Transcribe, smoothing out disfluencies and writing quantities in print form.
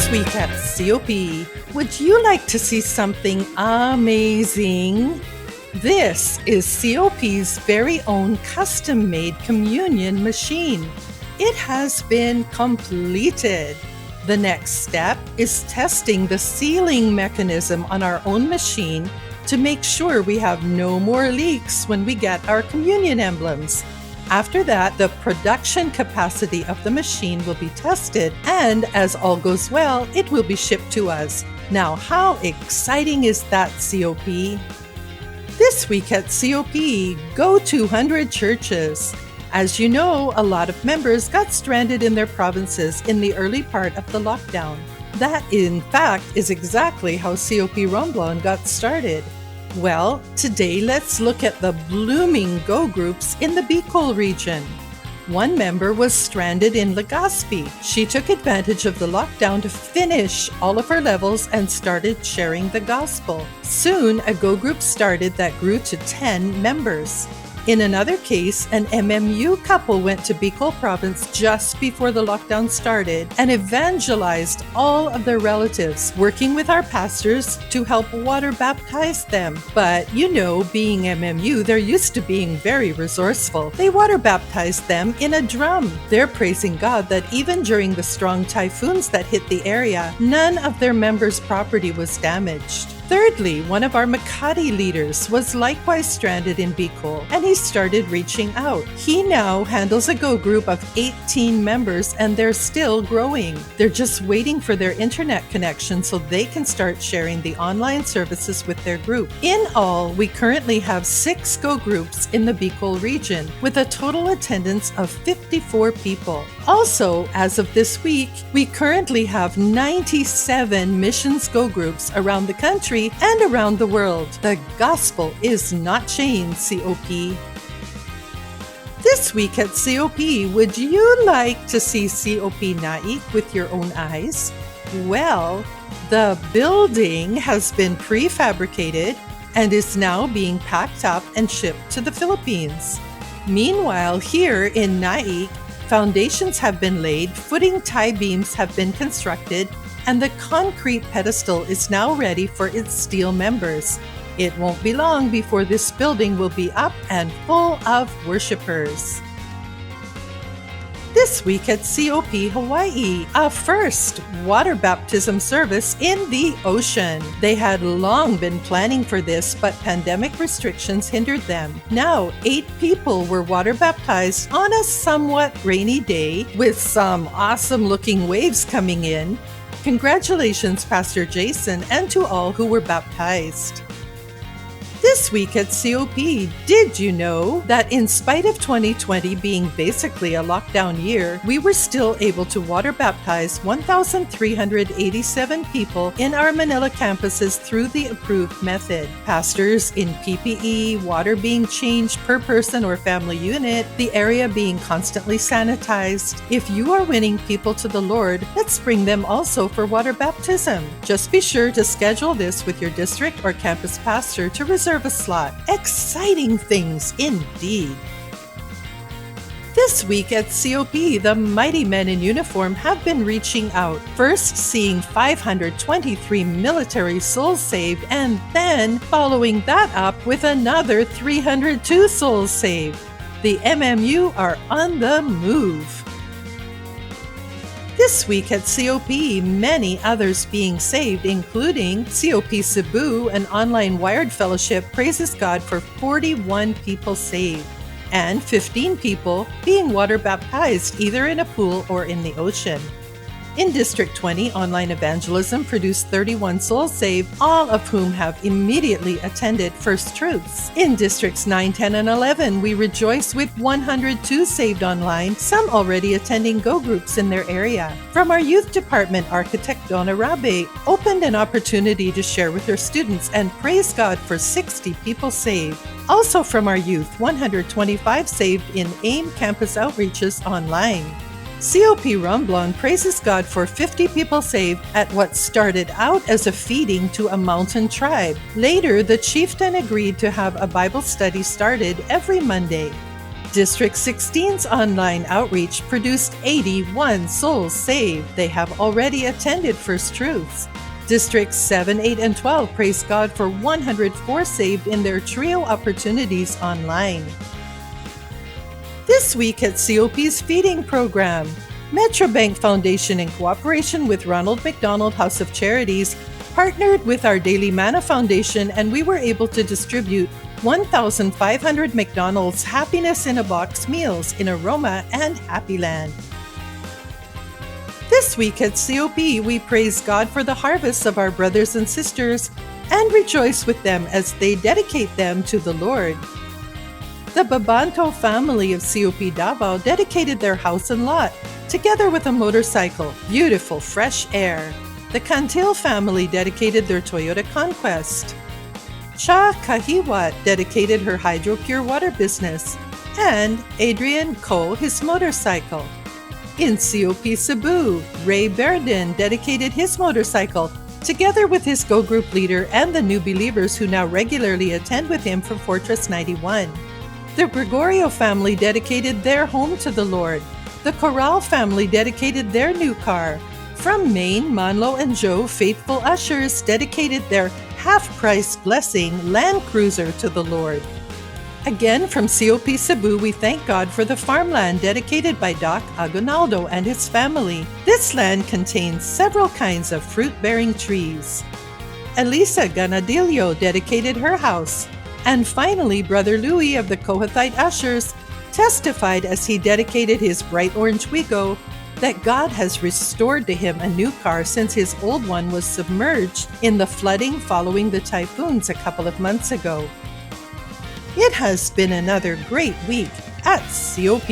This week at COP, would you like to see something amazing? This is COP's very own custom-made communion machine. It has been completed. The next step is testing the sealing mechanism on our own machine to make sure we have no more leaks when we get our communion emblems. After that, the production capacity of the machine will be tested, and as all goes well, it will be shipped to us. Now, how exciting is that, COP? This week at COP, go 200 churches. As you know, a lot of members got stranded in their provinces in the early part of the lockdown. That, in fact, is exactly how COP Romblon got started. Well, today let's look at the blooming Go groups in the Bicol region. One member was stranded in Legazpi. She took advantage of the lockdown to finish all of her levels and started sharing the gospel. Soon, a Go group started that grew to 10 members. In another case, an MMU couple went to Bicol province just before the lockdown started and evangelized all of their relatives, working with our pastors to help water baptize them. But you know, being MMU, they're used to being very resourceful. They water baptized them in a drum. They're praising God that even during the strong typhoons that hit the area, none of their members' property was damaged. Thirdly, one of our Makati leaders was likewise stranded in Bicol, and he started reaching out. He now handles a Go group of 18 members, and they're still growing. They're just waiting for their internet connection so they can start sharing the online services with their group. In all, we currently have 6 Go groups in the Bicol region, with a total attendance of 54 people. Also, as of this week, we currently have 97 Missions Go groups around the country and around the world. The gospel is not chained, COP. This week at COP, would you like to see COP Naik with your own eyes? Well, the building has been prefabricated and is now being packed up and shipped to the Philippines. Meanwhile, here in Naik, foundations have been laid, footing tie beams have been constructed, and the concrete pedestal is now ready for its steel members. It won't be long before this building will be up and full of worshipers. This week at COP Hawaii, a first water baptism service in the ocean. They had long been planning for this, but pandemic restrictions hindered them. Now, 8 people were water baptized on a somewhat rainy day with some awesome-looking waves coming in. Congratulations, Pastor Jason, and to all who were baptized. This week at COP, did you know that in spite of 2020 being basically a lockdown year, we were still able to water baptize 1,387 people in our Manila campuses through the approved method. Pastors in PPE, water being changed per person or family unit, the area being constantly sanitized. If you are winning people to the Lord, let's bring them also for water baptism. Just be sure to schedule this with your district or campus pastor to reserve a slot. Exciting things indeed. This week at COP, the mighty men in uniform have been reaching out, first seeing 523 military souls saved, and then following that up with another 302 souls saved. The MMU are on the move. This week at COP, many others being saved, including COP Cebu, an online wired fellowship, praises God for 41 people saved, and 15 people being water baptized either in a pool or in the ocean. In District 20, online evangelism produced 31 souls saved, all of whom have immediately attended First Truths. In Districts 9, 10, and 11, we rejoice with 102 saved online, some already attending Go groups in their area. From our youth department, architect Donna Rabe opened an opportunity to share with her students and praise God for 60 people saved. Also from our youth, 125 saved in AIM campus outreaches online. COP Romblon praises God for 50 people saved at what started out as a feeding to a mountain tribe. Later, the chieftain agreed to have a Bible study started every Monday. District 16's online outreach produced 81 souls saved. They have already attended First Truths. Districts 7, 8, and 12 praise God for 104 saved in their trio opportunities online. This week at COP's feeding program, Metrobank Foundation, in cooperation with Ronald McDonald House of Charities, partnered with our Daily Manna Foundation, and we were able to distribute 1,500 McDonald's Happiness in a Box meals in Aroma and Happy Land. This week at COP, we praise God for the harvests of our brothers and sisters and rejoice with them as they dedicate them to the Lord. The Babanto family of COP Davao dedicated their house and lot, together with a motorcycle. Beautiful fresh air. The Cantil family dedicated their Toyota Conquest. Cha Kahiwat dedicated her Hydro Pure Water business, and Adrian Ko his motorcycle. In COP Cebu, Ray Berdin dedicated his motorcycle, together with his Go Group leader and the new believers who now regularly attend with him from Fortress 91. The Gregorio family dedicated their home to the Lord. The Corral family dedicated their new car. From Maine, Manlo and Joe, faithful ushers, dedicated their half-price blessing Land Cruiser to the Lord. Again, from COP Cebu, we thank God for the farmland dedicated by Doc Agonaldo and his family. This land contains several kinds of fruit-bearing trees. Elisa Ganadillo dedicated her house. And finally, Brother Louis of the Kohathite Ushers testified as he dedicated his bright orange Wigo that God has restored to him a new car since his old one was submerged in the flooding following the typhoons a couple of months ago. It has been another great week at COP.